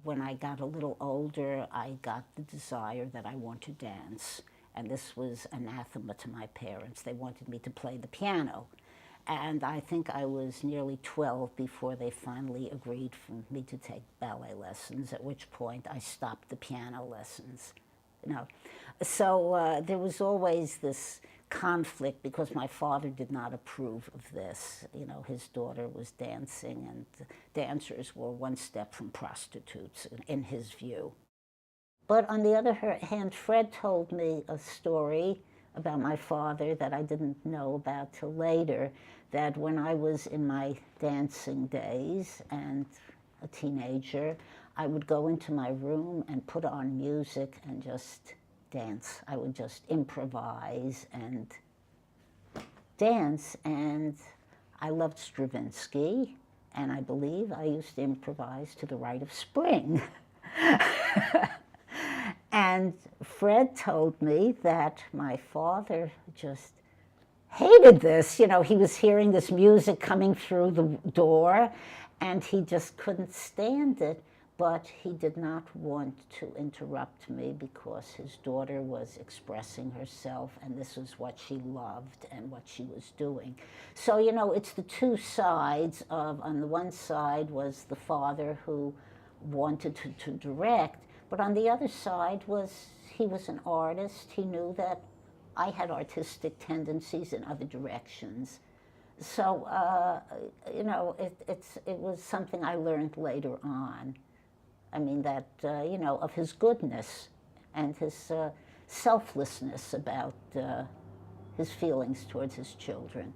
When I got a little older, I got the desire that I want to dance. And this was anathema to my parents. They wanted me to play the piano. And I think I was nearly 12 before they finally agreed for me to take ballet lessons, at which point I stopped the piano lessons. So there was always this conflict because my father did not approve of this. His daughter was dancing, and dancers were one step from prostitutes in his view. But on the other hand, Fred told me a story about my father that I didn't know about till later, that when I was in my dancing days and a teenager, I would go into my room and put on music and just dance. I would just improvise and dance, and I loved Stravinsky, and I believe I used to improvise to the Rite of Spring. And Fred told me that my father just hated this. He was hearing this music coming through the door, and he just couldn't stand it. But he did not want to interrupt me because his daughter was expressing herself, and this was what she loved and what she was doing. So, it's the two sides of, on the one side was the father who wanted to direct, but on the other side was, he was an artist. He knew that I had artistic tendencies in other directions. So, it was something I learned later on. I mean, that, of his goodness and his selflessness about his feelings towards his children.